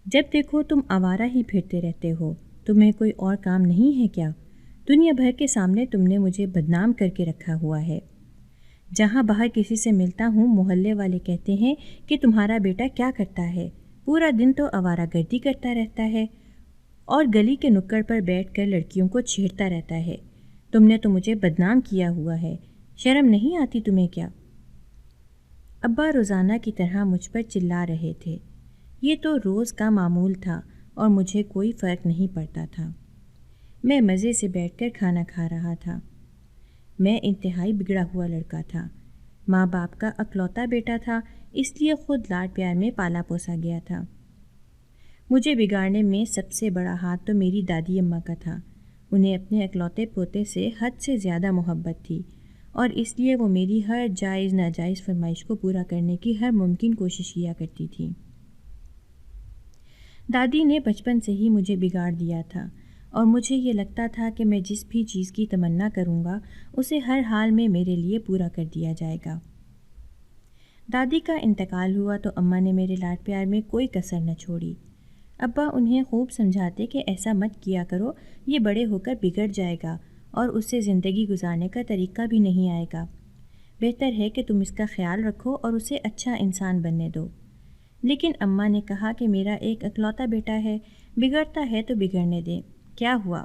جب دیکھو تم آوارہ ہی پھرتے رہتے ہو، تمہیں کوئی اور کام نہیں ہے کیا؟ دنیا بھر کے سامنے تم نے مجھے بدنام کر کے رکھا ہوا ہے۔ جہاں باہر کسی سے ملتا ہوں محلے والے کہتے ہیں کہ تمہارا بیٹا کیا کرتا ہے، پورا دن تو آوارہ گردی کرتا رہتا ہے اور گلی کے نکڑ پر بیٹھ کر لڑکیوں کو چھیڑتا رہتا ہے۔ تم نے تو مجھے بدنام کیا ہوا ہے، شرم نہیں آتی تمہیں کیا؟ ابا روزانہ کی طرح مجھ پر چلا رہے تھے۔ یہ تو روز کا معمول تھا اور مجھے کوئی فرق نہیں پڑتا تھا۔ میں مزے سے بیٹھ کر کھانا کھا رہا تھا۔ میں انتہائی بگڑا ہوا لڑکا تھا، ماں باپ کا اکلوتا بیٹا تھا، اس لیے خود لاڈ پیار میں پالا پوسا گیا تھا۔ مجھے بگاڑنے میں سب سے بڑا ہاتھ تو میری دادی اماں کا تھا۔ انہیں اپنے اکلوتے پوتے سے حد سے زیادہ محبت تھی اور اس لیے وہ میری ہر جائز ناجائز فرمائش کو پورا کرنے کی ہر ممکن کوشش کیا کرتی تھی۔ دادی نے بچپن سے ہی مجھے بگاڑ دیا تھا اور مجھے یہ لگتا تھا کہ میں جس بھی چیز کی تمنا کروں گا اسے ہر حال میں میرے لیے پورا کر دیا جائے گا۔ دادی کا انتقال ہوا تو اماں نے میرے لاڈ پیار میں کوئی کسر نہ چھوڑی۔ ابا انہیں خوب سمجھاتے کہ ایسا مت کیا کرو، یہ بڑے ہو کر بگڑ جائے گا اور اس سے زندگی گزارنے کا طریقہ بھی نہیں آئے گا۔ بہتر ہے کہ تم اس کا خیال رکھو اور اسے اچھا انسان بننے دو۔ لیکن اماں نے کہا کہ میرا ایک اکلوتا بیٹا ہے، بگڑتا ہے تو بگڑنے دیں، کیا ہوا؟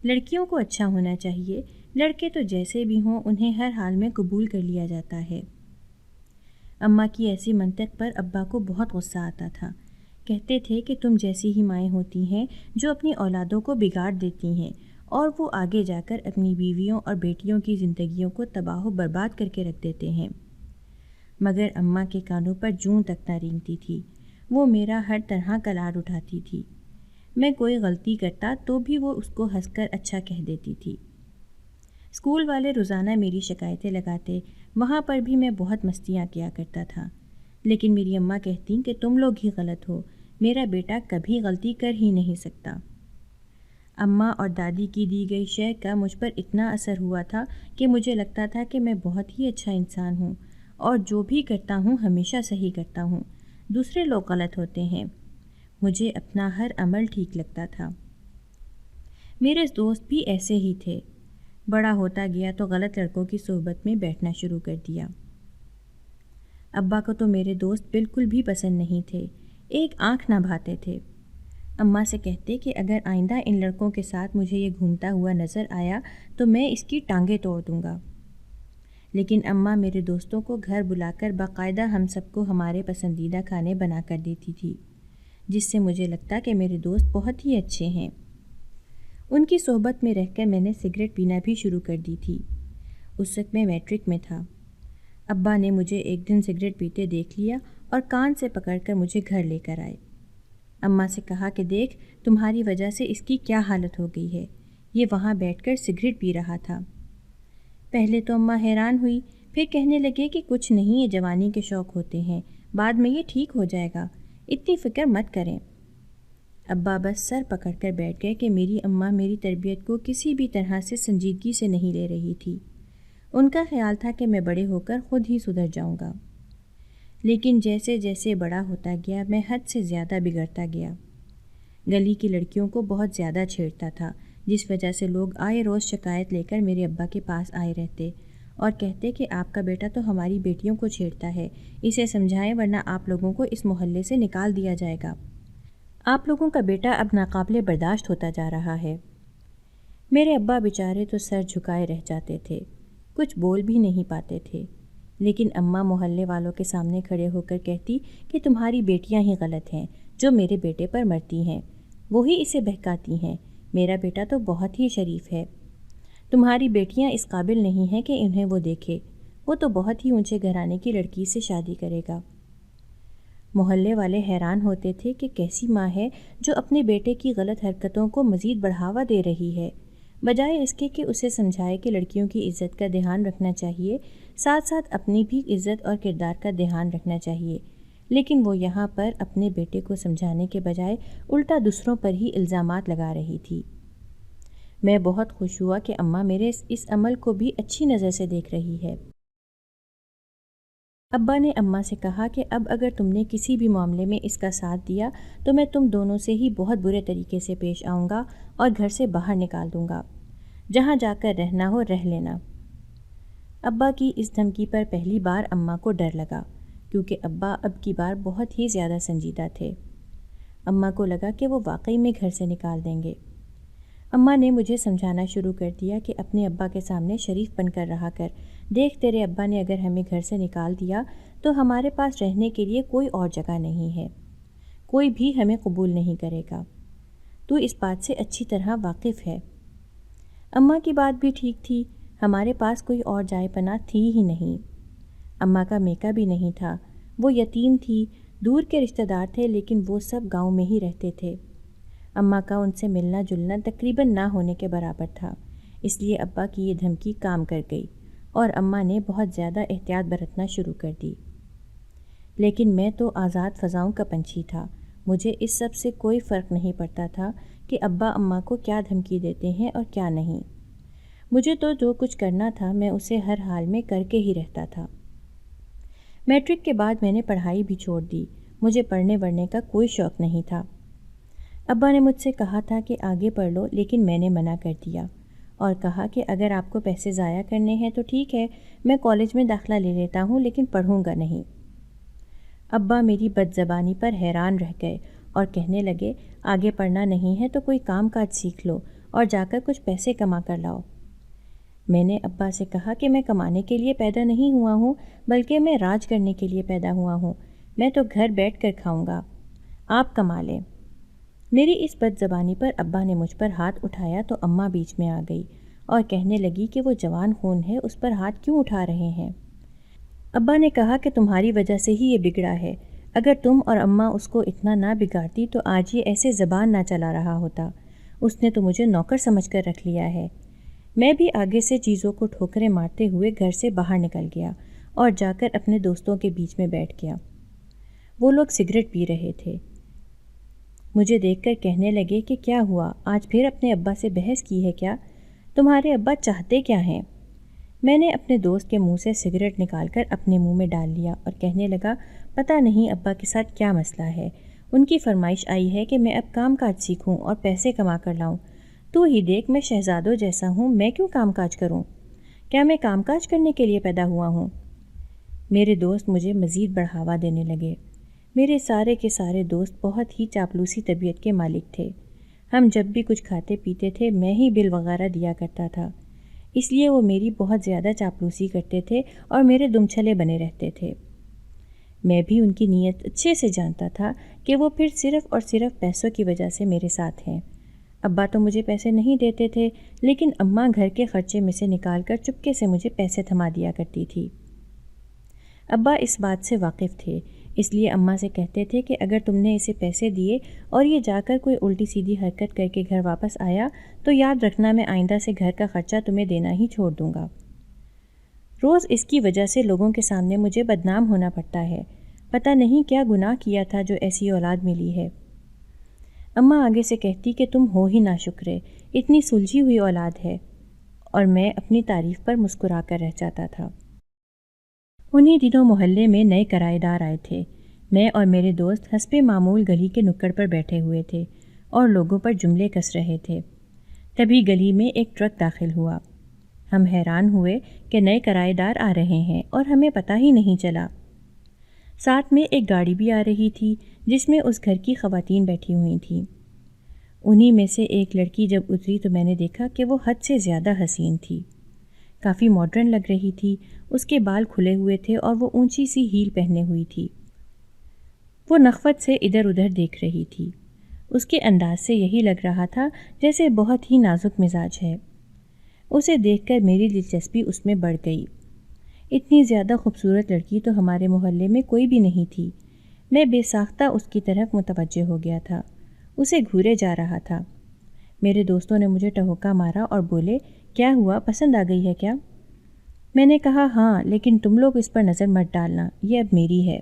لڑکیوں کو اچھا ہونا چاہیے، لڑکے تو جیسے بھی ہوں انہیں ہر حال میں قبول کر لیا جاتا ہے۔ اماں کی ایسی منطق پر ابا کو بہت غصہ آتا تھا۔ کہتے تھے کہ تم جیسی ہی مائیں ہوتی ہیں جو اپنی اولادوں کو بگاڑ دیتی ہیں اور وہ آگے جا کر اپنی بیویوں اور بیٹیوں کی زندگیوں کو تباہ و برباد کر کے رکھ دیتے ہیں۔ مگر اماں کے کانوں پر جوں تک نہ رینگتی تھی۔ وہ میرا ہر طرح کا لاڈ اٹھاتی تھی۔ میں کوئی غلطی کرتا تو بھی وہ اس کو ہنس کر اچھا کہہ دیتی تھی۔ اسکول والے روزانہ میری شکایتیں لگاتے، وہاں پر بھی میں بہت مستیاں کیا کرتا تھا، لیکن میری اماں کہتیں کہ تم لوگ ہی غلط ہو، میرا بیٹا کبھی غلطی کر ہی نہیں سکتا۔ اماں اور دادی کی دی گئی شے کا مجھ پر اتنا اثر ہوا تھا کہ مجھے لگتا تھا کہ میں بہت ہی اچھا انسان ہوں اور جو بھی کرتا ہوں ہمیشہ صحیح کرتا ہوں، دوسرے لوگ غلط ہوتے ہیں۔ مجھے اپنا ہر عمل ٹھیک لگتا تھا۔ میرے دوست بھی ایسے ہی تھے۔ بڑا ہوتا گیا تو غلط لڑکوں کی صحبت میں بیٹھنا شروع کر دیا۔ ابا کو تو میرے دوست بالکل بھی پسند نہیں تھے، ایک آنکھ نہ بھاتے تھے۔ اماں سے کہتے کہ اگر آئندہ ان لڑکوں کے ساتھ مجھے یہ گھومتا ہوا نظر آیا تو میں اس کی ٹانگیں توڑ دوں گا۔ لیکن اماں میرے دوستوں کو گھر بلا کر باقاعدہ ہم سب کو ہمارے پسندیدہ کھانے بنا کر دیتی تھی، جس سے مجھے لگتا کہ میرے دوست بہت ہی اچھے ہیں۔ ان کی صحبت میں رہ کر میں نے سگریٹ پینا بھی شروع کر دی تھی۔ اس وقت میں میٹرک میں تھا۔ ابا نے مجھے ایک دن سگریٹ پیتے دیکھ لیا اور کان سے پکڑ کر مجھے گھر لے کر آئے۔ اماں سے کہا کہ دیکھ تمہاری وجہ سے اس کی کیا حالت ہو گئی ہے، یہ وہاں بیٹھ کر سگریٹ پی رہا تھا۔ پہلے تو اماں حیران ہوئی، پھر کہنے لگے کہ کچھ نہیں، یہ جوانی کے شوق ہوتے ہیں، بعد میں یہ ٹھیک ہو جائے گا، اتنی فکر مت کریں۔ ابا بس سر پکڑ کر بیٹھ گئے کہ میری اماں میری تربیت کو کسی بھی طرح سے سنجیدگی سے نہیں لے رہی تھی۔ ان کا خیال تھا کہ میں بڑے ہو کر خود ہی سدھر جاؤں گا۔ لیکن جیسے جیسے بڑا ہوتا گیا میں حد سے زیادہ بگڑتا گیا۔ گلی کی لڑکیوں کو بہت زیادہ چھیڑتا تھا، جس وجہ سے لوگ آئے روز شکایت لے کر میرے ابا کے پاس آئے رہتے اور کہتے کہ آپ کا بیٹا تو ہماری بیٹیوں کو چھیڑتا ہے، اسے سمجھائیں ورنہ آپ لوگوں کو اس محلے سے نکال دیا جائے گا۔ آپ لوگوں کا بیٹا اب ناقابل برداشت ہوتا جا رہا ہے۔ میرے ابا بیچارے تو سر جھکائے رہ جاتے تھے، کچھ بول بھی نہیں پاتے تھے، لیکن اماں محلے والوں کے سامنے کھڑے ہو کر کہتی کہ تمہاری بیٹیاں ہی غلط ہیں جو میرے بیٹے پر مرتی ہیں، وہی اسے بہکاتی ہیں، میرا بیٹا تو بہت ہی شریف ہے، تمہاری بیٹیاں اس قابل نہیں ہیں کہ انہیں وہ دیکھے، وہ تو بہت ہی اونچے گھرانے کی لڑکی سے شادی کرے گا۔ محلے والے حیران ہوتے تھے کہ کیسی ماں ہے جو اپنے بیٹے کی غلط حرکتوں کو مزید بڑھاوا دے رہی ہے، بجائے اس کے کہ اسے سمجھائے کہ لڑکیوں کی عزت کا دھیان رکھنا چاہیے، ساتھ ساتھ اپنی بھی عزت اور کردار کا دھیان رکھنا چاہیے، لیکن وہ یہاں پر اپنے بیٹے کو سمجھانے کے بجائے الٹا دوسروں پر ہی الزامات لگا رہی تھی۔ میں بہت خوش ہوا کہ اماں میرے اس عمل کو بھی اچھی نظر سے دیکھ رہی ہے۔ ابا نے اماں سے کہا کہ اب اگر تم نے کسی بھی معاملے میں اس کا ساتھ دیا تو میں تم دونوں سے ہی بہت برے طریقے سے پیش آؤں گا اور گھر سے باہر نکال دوں گا، جہاں جا کر رہنا ہو رہ لینا۔ ابا کی اس دھمکی پر پہلی بار اماں کو ڈر لگا، کیونکہ ابا اب کی بار بہت ہی زیادہ سنجیدہ تھے۔ اماں کو لگا کہ وہ واقعی میں گھر سے نکال دیں گے۔ اماں نے مجھے سمجھانا شروع کر دیا کہ اپنے ابا کے سامنے شریف بن کر رہا کر، دیکھ تیرے ابا نے اگر ہمیں گھر سے نکال دیا تو ہمارے پاس رہنے کے لیے کوئی اور جگہ نہیں ہے، کوئی بھی ہمیں قبول نہیں کرے گا، تو اس بات سے اچھی طرح واقف ہے۔ اماں کی بات بھی ٹھیک تھی، ہمارے پاس کوئی اور جائے پناہ تھی ہی نہیں۔ اماں کا میکا بھی نہیں تھا، وہ یتیم تھی، دور کے رشتہ دار تھے لیکن وہ سب گاؤں میں ہی رہتے تھے۔ اماں کا ان سے ملنا جلنا تقریباً نہ ہونے کے برابر تھا، اس لیے ابا کی یہ دھمکی کام کر گئی اور اماں نے بہت زیادہ احتیاط برتنا شروع کر دی۔ لیکن میں تو آزاد فضاؤں کا پنچھی تھا، مجھے اس سب سے کوئی فرق نہیں پڑتا تھا کہ ابا اماں کو کیا دھمکی دیتے ہیں اور کیا نہیں۔ مجھے تو جو کچھ کرنا تھا میں اسے ہر حال میں کر کے ہی رہتا تھا۔ میٹرک کے بعد میں نے پڑھائی بھی چھوڑ دی، مجھے پڑھنے وڑھنے کا کوئی شوق نہیں تھا۔ ابا نے مجھ سے کہا تھا کہ آگے پڑھ لو، لیکن میں نے منع کر دیا اور کہا کہ اگر آپ کو پیسے ضائع کرنے ہیں تو ٹھیک ہے، میں کالج میں داخلہ لے لیتا ہوں لیکن پڑھوں گا نہیں۔ ابا میری بد زبانی پر حیران رہ گئے اور کہنے لگے آگے پڑھنا نہیں ہے تو کوئی کام کاج سیکھ لو اور جا کر کچھ پیسے کما کر لاؤ۔ میں نے ابا سے کہا کہ میں کمانے کے لیے پیدا نہیں ہوا ہوں، بلکہ میں راج کرنے کے لیے پیدا ہوا ہوں، میں تو گھر بیٹھ کر کھاؤں گا، آپ کما لیں۔ میری اس بد زبانی پر ابا نے مجھ پر ہاتھ اٹھایا تو اماں بیچ میں آ گئی اور کہنے لگی کہ وہ جوان خون ہے، اس پر ہاتھ کیوں اٹھا رہے ہیں؟ ابا نے کہا کہ تمہاری وجہ سے ہی یہ بگڑا ہے، اگر تم اور اماں اس کو اتنا نہ بگاڑتی تو آج یہ ایسے زبان نہ چلا رہا ہوتا، اس نے تو مجھے نوکر سمجھ کر رکھ لیا ہے۔ میں بھی آگے سے چیزوں کو ٹھوکریں مارتے ہوئے گھر سے باہر نکل گیا اور جا کر اپنے دوستوں کے بیچ میں بیٹھ گیا۔ وہ لوگ سگریٹ پی رہے تھے، مجھے دیکھ کر کہنے لگے کہ کیا ہوا، آج پھر اپنے ابا سے بحث کی ہے کیا؟ تمہارے ابا چاہتے کیا ہیں؟ میں نے اپنے دوست کے منہ سے سگریٹ نکال کر اپنے منہ میں ڈال لیا اور کہنے لگا پتہ نہیں ابا کے ساتھ کیا مسئلہ ہے، ان کی فرمائش آئی ہے کہ میں اب کام کاج سیکھوں اور پیسے کما کر لاؤں۔ تو ہی دیکھ میں شہزادوں جیسا ہوں، میں کیوں کام کاج کروں؟ کیا میں کام کاج کرنے کے لیے پیدا ہوا ہوں؟ میرے دوست مجھے مزید بڑھاوا دینے لگے۔ میرے سارے کے سارے دوست بہت ہی چاپلوسی طبیعت کے مالک تھے، ہم جب بھی کچھ کھاتے پیتے تھے میں ہی بل وغیرہ دیا کرتا تھا، اس لیے وہ میری بہت زیادہ چاپلوسی کرتے تھے اور میرے دم چھلے بنے رہتے تھے۔ میں بھی ان کی نیت اچھے سے جانتا تھا کہ وہ پھر صرف اور صرف پیسوں کی وجہ سے میرے ساتھ ہیں۔ ابا تو مجھے پیسے نہیں دیتے تھے، لیکن اماں گھر کے خرچے میں سے نکال کر چپکے سے مجھے پیسے تھما دیا کرتی تھی۔ ابا اس بات سے واقف تھے، اس لیے اماں سے کہتے تھے کہ اگر تم نے اسے پیسے دیے اور یہ جا کر کوئی الٹی سیدھی حرکت کر کے گھر واپس آیا تو یاد رکھنا میں آئندہ سے گھر کا خرچہ تمہیں دینا ہی چھوڑ دوں گا۔ روز اس کی وجہ سے لوگوں کے سامنے مجھے بدنام ہونا پڑتا ہے، پتہ نہیں کیا گناہ کیا تھا جو ایسی اولاد ملی ہے۔ اماں آگے سے کہتی کہ تم ہو ہی ناشکرے، اتنی سلجھی ہوئی اولاد ہے، اور میں اپنی تعریف پر مسکرا کر رہ جاتا تھا۔ انہی دنوں محلے میں نئے کرائے دار آئے تھے، میں اور میرے دوست حسب معمول گلی کے نکڑ پر بیٹھے ہوئے تھے اور لوگوں پر جملے کس رہے تھے۔ تبھی گلی میں ایک ٹرک داخل ہوا، ہم حیران ہوئے کہ نئے کرائے دار آ رہے ہیں اور ہمیں پتہ ہی نہیں چلا۔ ساتھ میں ایک گاڑی بھی آ رہی تھی جس میں اس گھر کی خواتین بیٹھی ہوئی تھیں۔ انہی میں سے ایک لڑکی جب اتری تو میں نے دیکھا کہ وہ حد سے زیادہ حسین تھی، کافی ماڈرن لگ رہی تھی، اس کے بال کھلے ہوئے تھے اور وہ اونچی سی ہیل پہنے ہوئی تھی۔ وہ نخوت سے ادھر ادھر دیکھ رہی تھی، اس کے انداز سے یہی لگ رہا تھا جیسے بہت ہی نازک مزاج ہے۔ اسے دیکھ کر میری دلچسپی اس میں بڑھ گئی۔ اتنی زیادہ خوبصورت لڑکی تو ہمارے محلے میں کوئی بھی نہیں تھی۔ میں بے ساختہ اس کی طرف متوجہ ہو گیا تھا، اسے گھورے جا رہا تھا۔ میرے دوستوں نے مجھے ٹہوکا مارا اور بولے کیا ہوا، پسند آ گئی ہے کیا؟ میں نے کہا ہاں، لیکن تم لوگ اس پر نظر مت ڈالنا، یہ اب میری ہے۔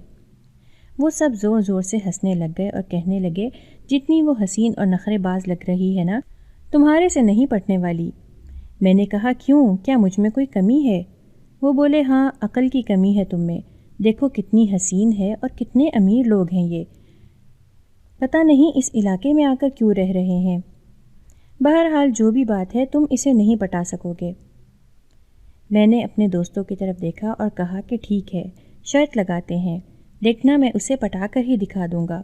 وہ سب زور زور سے ہنسنے لگ گئے اور کہنے لگے جتنی وہ حسین اور نخرے باز لگ رہی ہے نا، تمہارے سے نہیں پٹنے والی۔ میں نے کہا کیوں، کیا مجھ میں کوئی کمی ہے؟ وہ بولے ہاں، عقل کی کمی ہے تم میں، دیکھو کتنی حسین ہے اور کتنے امیر لوگ ہیں یہ، پتہ نہیں اس علاقے میں آ کر کیوں رہ رہے ہیں۔ بہرحال جو بھی بات ہے تم اسے نہیں پٹا سکو گے۔ میں نے اپنے دوستوں کی طرف دیکھا اور کہا کہ ٹھیک ہے، شرط لگاتے ہیں، دیکھنا میں اسے پٹا کر ہی دکھا دوں گا۔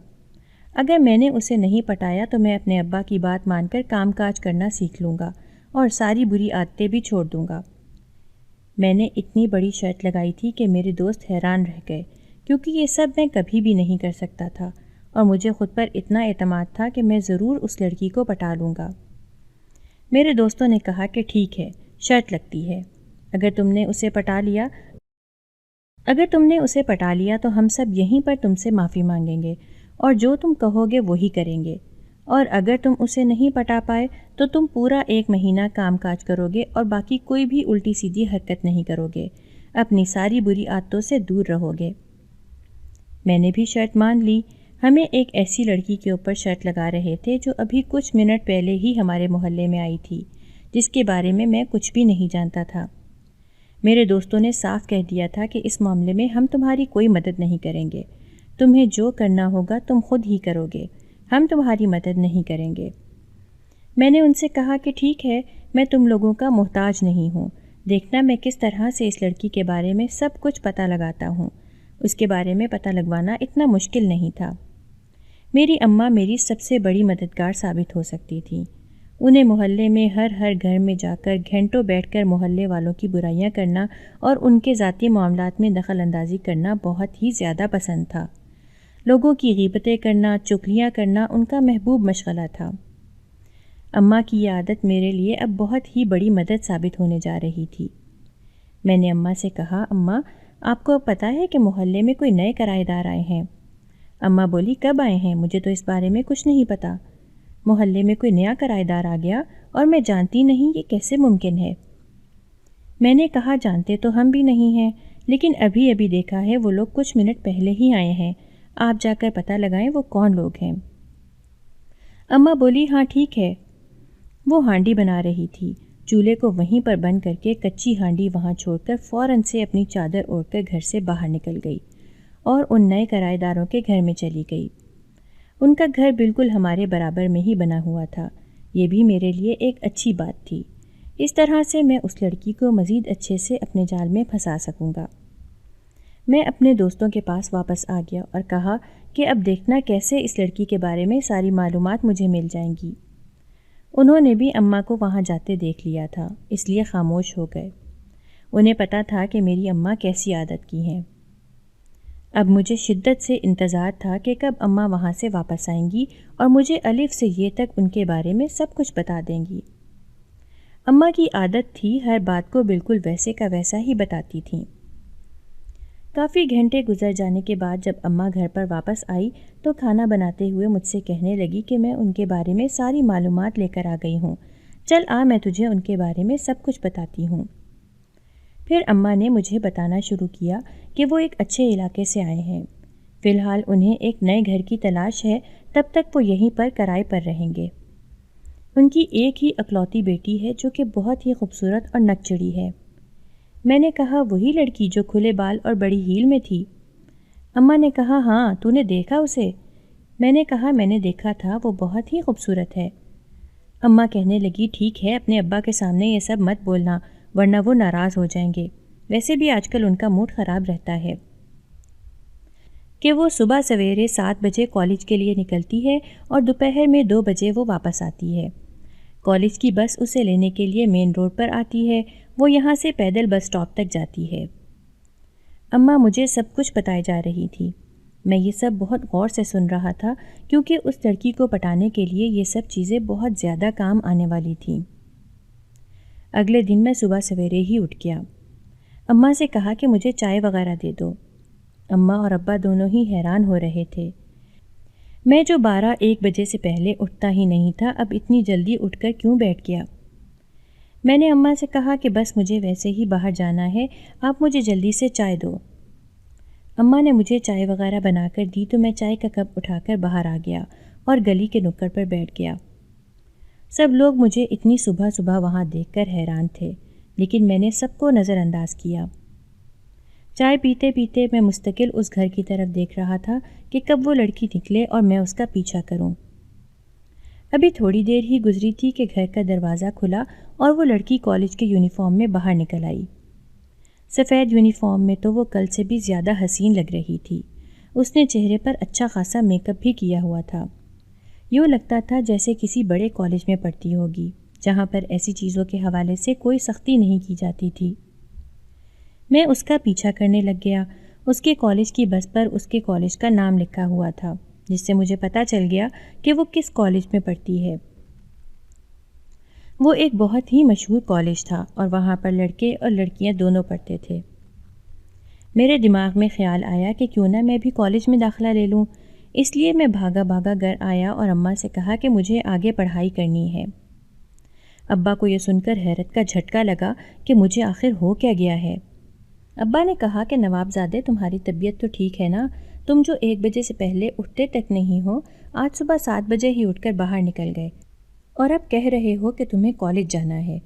اگر میں نے اسے نہیں پٹایا تو میں اپنے ابا کی بات مان کر کام کاج کرنا سیکھ لوں گا اور ساری بری عادتیں بھی چھوڑ دوں گا۔ میں نے اتنی بڑی شرط لگائی تھی کہ میرے دوست حیران رہ گئے، کیونکہ یہ سب میں کبھی بھی نہیں کر سکتا تھا اور مجھے خود پر اتنا اعتماد تھا کہ میں ضرور اس لڑکی کو پٹا لوں گا۔ میرے دوستوں نے کہا کہ ٹھیک ہے، شرط لگتی ہے، اگر تم نے اسے پٹا لیا تو ہم سب یہیں پر تم سے معافی مانگیں گے اور جو تم کہو گے وہی کریں گے، اور اگر تم اسے نہیں پٹا پائے تو تم پورا 1 مہینہ کام کاج کرو گے اور باقی کوئی بھی الٹی سیدھی حرکت نہیں کرو گے، اپنی ساری بری عادتوں سے دور رہو گے۔ میں نے بھی شرط مان لی۔ ہمیں ایک ایسی لڑکی کے اوپر شرط لگا رہے تھے جو ابھی کچھ منٹ پہلے ہی ہمارے محلے میں آئی تھی، جس کے بارے میں کچھ بھی نہیں جانتا تھا۔ میرے دوستوں نے صاف کہہ دیا تھا کہ اس معاملے میں ہم تمہاری کوئی مدد نہیں کریں گے، تمہیں جو کرنا ہوگا تم خود ہی کرو گے، ہم تمہاری مدد نہیں کریں گے۔ میں نے ان سے کہا کہ ٹھیک ہے، میں تم لوگوں کا محتاج نہیں ہوں، دیکھنا میں کس طرح سے اس لڑکی کے بارے میں سب کچھ پتہ لگاتا ہوں۔ اس کے بارے میں پتہ لگوانا اتنا مشکل نہیں تھا۔ میری اماں میری سب سے بڑی مددگار ثابت ہو سکتی تھیں۔ انہیں محلے میں ہر گھر میں جا کر گھنٹوں بیٹھ کر محلے والوں کی برائیاں کرنا اور ان کے ذاتی معاملات میں دخل اندازی کرنا بہت ہی زیادہ پسند تھا۔ لوگوں کی غیبتیں کرنا، چغلیاں کرنا ان کا محبوب مشغلہ تھا۔ اماں کی یہ عادت میرے لیے اب بہت ہی بڑی مدد ثابت ہونے جا رہی تھی۔ میں نے اماں سے کہا، اماں آپ کو پتہ ہے کہ محلے میں کوئی نئے کرایہ دار آئے ہیں؟ اماں بولی، کب آئے ہیں؟ مجھے تو اس بارے میں کچھ نہیں پتہ۔ محلے میں کوئی نیا کرایہ دار آ گیا اور میں جانتی نہیں، یہ کیسے ممکن ہے؟ میں نے کہا، جانتے تو ہم بھی نہیں ہیں، لیکن ابھی دیکھا ہے، وہ لوگ کچھ منٹ پہلے ہی آئے ہیں، آپ جا کر پتہ لگائیں وہ کون لوگ ہیں۔ اماں بولی، ہاں ٹھیک ہے۔ وہ ہانڈی بنا رہی تھی، چولہے کو وہیں پر بند کر کے کچی ہانڈی وہاں چھوڑ کر فوراً سے اپنی چادر اوڑھ کر گھر سے باہر نکل گئی اور ان نئے کرایہ داروں کے گھر میں چلی گئی۔ ان کا گھر بالکل ہمارے برابر میں ہی بنا ہوا تھا۔ یہ بھی میرے لیے ایک اچھی بات تھی، اس طرح سے میں اس لڑکی کو مزید اچھے سے اپنے جال میں پھنسا سکوں گا۔ میں اپنے دوستوں کے پاس واپس آ گیا اور کہا کہ اب دیکھنا کیسے اس لڑکی کے بارے میں ساری معلومات مجھے مل جائیں گی۔ انہوں نے بھی اماں کو وہاں جاتے دیکھ لیا تھا، اس لیے خاموش ہو گئے۔ انہیں پتہ تھا کہ میری اماں کیسی عادت کی ہیں۔ اب مجھے شدت سے انتظار تھا کہ کب اماں وہاں سے واپس آئیں گی اور مجھے الف سے یہ تک ان کے بارے میں سب کچھ بتا دیں گی۔ اماں کی عادت تھی ہر بات کو بالکل ویسے کا ویسا ہی بتاتی تھیں۔ کافی گھنٹے گزر جانے کے بعد جب اماں گھر پر واپس آئی تو کھانا بناتے ہوئے مجھ سے کہنے لگی کہ میں ان کے بارے میں ساری معلومات لے کر آ گئی ہوں، چل آ میں تجھے ان کے بارے میں سب کچھ بتاتی ہوں۔ پھر اماں نے مجھے بتانا شروع کیا کہ وہ ایک اچھے علاقے سے آئے ہیں، فی الحال انہیں ایک نئے گھر کی تلاش ہے، تب تک وہ یہیں پر کرائے پر رہیں گے۔ ان کی ایک ہی اکلوتی بیٹی ہے جو کہ بہت ہی خوبصورت اور نک چڑی ہے۔ میں نے کہا، وہی لڑکی جو کھلے بال اور بڑی ہیل میں تھی؟ اماں نے کہا، ہاں، تو نے دیکھا اسے؟ میں نے کہا، میں نے دیکھا تھا، وہ بہت ہی خوبصورت ہے۔ اماں کہنے لگی، ٹھیک ہے، اپنے ابا کے سامنے یہ سب مت بولنا ورنہ وہ ناراض ہو جائیں گے، ویسے بھی آج کل ان کا موڈ خراب رہتا ہے کہ وہ صبح سویرے 7 بجے کالج کے لیے نکلتی ہے اور دوپہر میں 2 بجے وہ واپس آتی ہے۔ کالج کی بس اسے لینے کے لیے مین روڈ پر آتی ہے، وہ یہاں سے پیدل بس سٹاپ تک جاتی ہے۔ اماں مجھے سب کچھ بتائے جا رہی تھی۔ میں یہ سب بہت غور سے سن رہا تھا کیونکہ اس لڑکی کو پٹانے کے لیے یہ سب چیزیں بہت زیادہ کام آنے والی تھیں۔ اگلے دن میں صبح سویرے ہی اٹھ گیا۔ اماں سے کہا کہ مجھے چائے وغیرہ دے دو۔ اماں اور ابا دونوں ہی حیران ہو رہے تھے۔ میں جو 12-1 بجے سے پہلے اٹھتا ہی نہیں تھا، اب اتنی جلدی اٹھ کر کیوں بیٹھ گیا؟ میں نے اماں سے کہا کہ بس مجھے ویسے ہی باہر جانا ہے، آپ مجھے جلدی سے چائے دو۔ اماں نے مجھے چائے وغیرہ بنا کر دی تو میں چائے کا کپ اٹھا کر باہر آ گیا اور گلی کے نکڑ پر بیٹھ گیا۔ سب لوگ مجھے اتنی صبح صبح وہاں دیکھ کر حیران تھے، لیکن میں نے سب کو نظر انداز کیا۔ چائے پیتے پیتے میں مستقل اس گھر کی طرف دیکھ رہا تھا کہ کب وہ لڑکی نکلے اور میں اس کا پیچھا کروں۔ ابھی تھوڑی دیر ہی گزری تھی کہ گھر کا دروازہ کھلا اور وہ لڑکی کالج کے یونیفارم میں باہر نکل آئی۔ سفید یونیفارم میں تو وہ کل سے بھی زیادہ حسین لگ رہی تھی۔ اس نے چہرے پر اچھا خاصا میک اپ بھی کیا ہوا تھا۔ یوں لگتا تھا جیسے کسی بڑے کالج میں پڑھتی ہوگی، جہاں پر ایسی چیزوں کے حوالے سے کوئی سختی نہیں کی جاتی تھی۔ میں اس کا پیچھا کرنے لگ گیا۔ اس کے کالج کی بس پر اس کے کالج کا نام لکھا ہوا تھا، جس سے مجھے پتہ چل گیا کہ وہ کس کالج میں پڑھتی ہے۔ وہ ایک بہت ہی مشہور کالج تھا اور وہاں پر لڑکے اور لڑکیاں دونوں پڑھتے تھے۔ میرے دماغ میں خیال آیا کہ کیوں نہ میں بھی کالج میں داخلہ لے لوں، اس لیے میں بھاگا بھاگا گھر آیا اور اماں سے کہا کہ مجھے آگے پڑھائی کرنی ہے۔ ابا کو یہ سن کر حیرت کا جھٹکا لگا کہ مجھے آخر ہو کیا گیا ہے۔ ابا نے کہا کہ نواب زادے، تمہاری طبیعت تو ٹھیک ہے نا؟ تم جو 1 بجے سے پہلے اٹھتے تک نہیں ہو، آج صبح 7 بجے ہی اٹھ کر باہر نکل گئے اور اب کہہ رہے ہو کہ تمہیں کالج جانا ہے،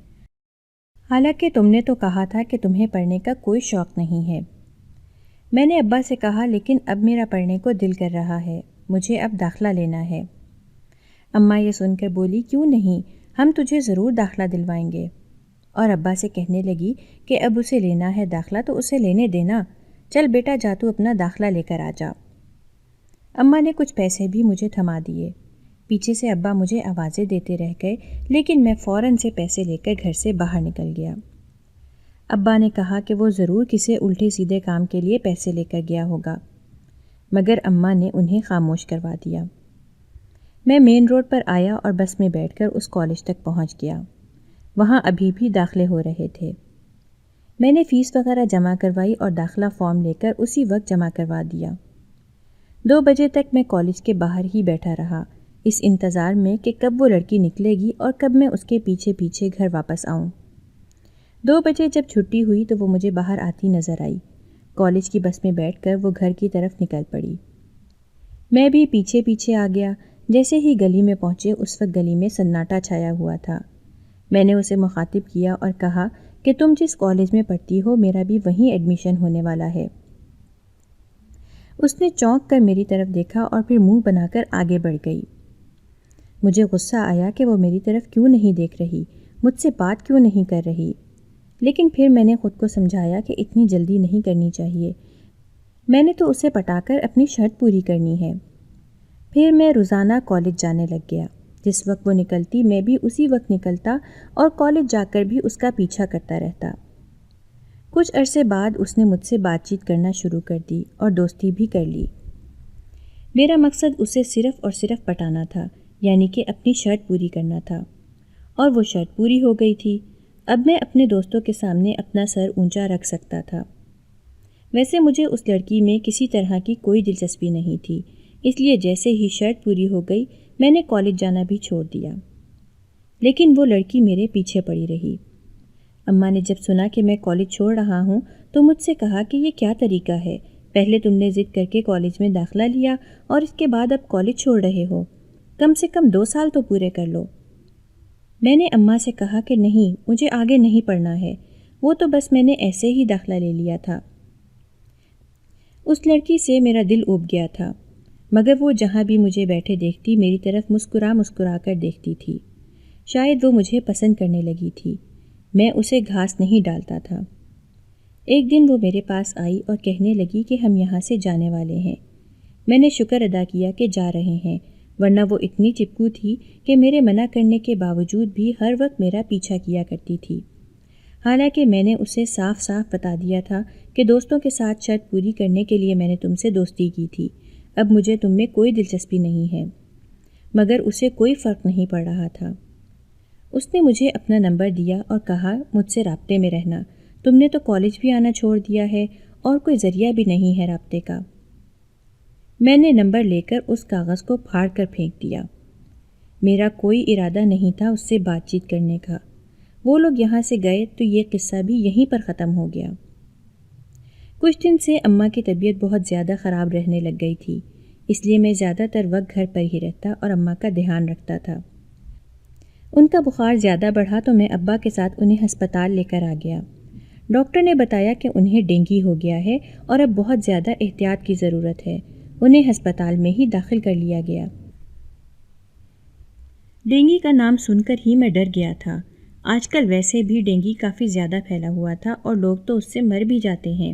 حالانکہ تم نے تو کہا تھا کہ تمہیں پڑھنے کا کوئی شوق نہیں ہے۔ میں نے ابا سے کہا لیکن اب میرا پڑھنے کو دل کر رہا ہے، مجھے اب داخلہ لینا ہے۔ اماں یہ سن کر بولی، کیوں نہیں، ہم تجھے ضرور داخلہ دلوائیں گے۔ اور ابا سے کہنے لگی کہ اب اسے لینا ہے داخلہ تو اسے لینے دینا، چل بیٹا جا تو اپنا داخلہ لے کر آ جا۔ اماں نے کچھ پیسے بھی مجھے تھما دیے۔ پیچھے سے ابا مجھے آوازیں دیتے رہ گئے، لیکن میں فوراً سے پیسے لے کر گھر سے باہر نکل گیا۔ ابا نے کہا کہ وہ ضرور کسی الٹے سیدھے کام کے لیے پیسے لے کر گیا ہوگا، مگر اماں نے انہیں خاموش کروا دیا۔ میں مین روڈ پر آیا اور بس میں بیٹھ کر اس کالج تک پہنچ گیا۔ وہاں ابھی بھی داخلے ہو رہے تھے۔ میں نے فیس وغیرہ جمع کروائی اور داخلہ فارم لے کر اسی وقت جمع کروا دیا۔ 2 بجے تک میں کالج کے باہر ہی بیٹھا رہا، اس انتظار میں کہ کب وہ لڑکی نکلے گی اور کب میں اس کے پیچھے پیچھے گھر واپس آؤں۔ 2 بجے جب چھٹی ہوئی تو وہ مجھے باہر آتی نظر آئی۔ کالج کی بس میں بیٹھ کر وہ گھر کی طرف نکل پڑی۔ میں بھی پیچھے پیچھے آ گیا۔ جیسے ہی گلی میں پہنچے اس وقت گلی میں سناٹا چھایا ہوا تھا۔ میں نے اسے مخاطب کیا اور کہا کہ تم جس کالج میں پڑھتی ہو میرا بھی وہیں ایڈمیشن ہونے والا ہے۔ اس نے چونک کر میری طرف دیکھا اور پھر منہ بنا کر آگے بڑھ گئی۔ مجھے غصہ آیا کہ وہ میری طرف کیوں نہیں دیکھ رہی، مجھ سے بات کیوں نہیں کر رہی، لیکن پھر میں نے خود کو سمجھایا کہ اتنی جلدی نہیں کرنی چاہیے، میں نے تو اسے پٹا کر اپنی شرط پوری کرنی ہے۔ پھر میں روزانہ کالج جانے لگ گیا۔ جس وقت وہ نکلتی میں بھی اسی وقت نکلتا اور کالج جا کر بھی اس کا پیچھا کرتا رہتا۔ کچھ عرصے بعد اس نے مجھ سے بات چیت کرنا شروع کر دی اور دوستی بھی کر لی۔ میرا مقصد اسے صرف اور صرف پٹانا تھا، یعنی کہ اپنی شرط پوری کرنا تھا، اور وہ شرط پوری ہو گئی تھی۔ اب میں اپنے دوستوں کے سامنے اپنا سر اونچا رکھ سکتا تھا۔ ویسے مجھے اس لڑکی میں کسی طرح کی کوئی دلچسپی نہیں تھی، اس لیے جیسے ہی شرط پوری ہو گئی میں نے کالج جانا بھی چھوڑ دیا، لیکن وہ لڑکی میرے پیچھے پڑی رہی۔ اماں نے جب سنا کہ میں کالج چھوڑ رہا ہوں تو مجھ سے کہا کہ یہ کیا طریقہ ہے، پہلے تم نے ضد کر کے کالج میں داخلہ لیا اور اس کے بعد اب کالج چھوڑ رہے ہو، کم سے کم 2 سال تو پورے کر لو۔ میں نے اماں سے کہا کہ نہیں، مجھے آگے نہیں پڑھنا ہے، وہ تو بس میں نے ایسے ہی داخلہ لے لیا تھا۔ اس لڑکی سے میرا دل اوب گیا تھا، مگر وہ جہاں بھی مجھے بیٹھے دیکھتی میری طرف مسکرا مسکرا کر دیکھتی تھی۔ شاید وہ مجھے پسند کرنے لگی تھی۔ میں اسے گھاس نہیں ڈالتا تھا۔ ایک دن وہ میرے پاس آئی اور کہنے لگی کہ ہم یہاں سے جانے والے ہیں۔ میں نے شکر ادا کیا کہ جا رہے ہیں، ورنہ وہ اتنی چپکو تھی کہ میرے منع کرنے کے باوجود بھی ہر وقت میرا پیچھا کیا کرتی تھی۔ حالانکہ میں نے اسے صاف صاف بتا دیا تھا کہ دوستوں کے ساتھ شرط پوری کرنے کے لیے میں نے تم سے دوستی کی تھی، اب مجھے تم میں کوئی دلچسپی نہیں ہے، مگر اسے کوئی فرق نہیں پڑ رہا تھا۔ اس نے مجھے اپنا نمبر دیا اور کہا مجھ سے رابطے میں رہنا، تم نے تو کالج بھی آنا چھوڑ دیا ہے اور کوئی ذریعہ بھی نہیں ہے رابطے کا۔ میں نے نمبر لے کر اس کاغذ کو پھاڑ کر پھینک دیا۔ میرا کوئی ارادہ نہیں تھا اس سے بات چیت کرنے کا۔ وہ لوگ یہاں سے گئے تو یہ قصہ بھی یہیں پر ختم ہو گیا۔ کچھ دن سے اماں کی طبیعت بہت زیادہ خراب رہنے لگ گئی تھی، اس لیے میں زیادہ تر وقت گھر پر ہی رہتا اور اماں کا دھیان رکھتا تھا۔ ان کا بخار زیادہ بڑھا تو میں ابا کے ساتھ انہیں ہسپتال لے کر آ گیا۔ ڈاکٹر نے بتایا کہ انہیں ڈینگی ہو گیا ہے اور اب بہت زیادہ احتیاط کی ضرورت ہے۔ انہیں ہسپتال میں ہی داخل کر لیا گیا۔ ڈینگی کا نام سن کر ہی میں ڈر گیا تھا۔ آج کل ویسے بھی ڈینگی کافی زیادہ پھیلا ہوا تھا اور لوگ تو اس سے مر بھی جاتے ہیں۔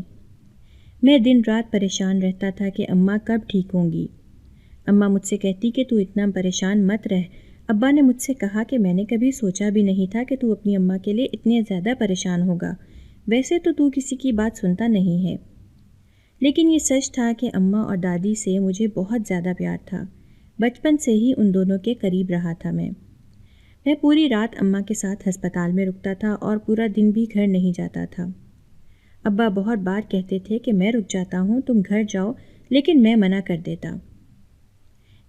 میں دن رات پریشان رہتا تھا کہ اماں کب ٹھیک ہوں گی۔ اماں مجھ سے کہتی کہ تو اتنا پریشان مت رہ۔ ابا نے مجھ سے کہا کہ میں نے کبھی سوچا بھی نہیں تھا کہ تو اپنی اماں کے لیے اتنے زیادہ پریشان ہوگا، ویسے تو کسی کی بات سنتا نہیں ہے۔ لیکن یہ سچ تھا کہ اماں اور دادی سے مجھے بہت زیادہ پیار تھا۔ بچپن سے ہی ان دونوں کے قریب رہا تھا میں۔ پوری رات اماں کے ساتھ ہسپتال میں رکتا تھا اور پورا دن بھی گھر نہیں جاتا تھا۔ ابا بہت بار کہتے تھے کہ میں رک جاتا ہوں، تم گھر جاؤ، لیکن میں منع کر دیتا۔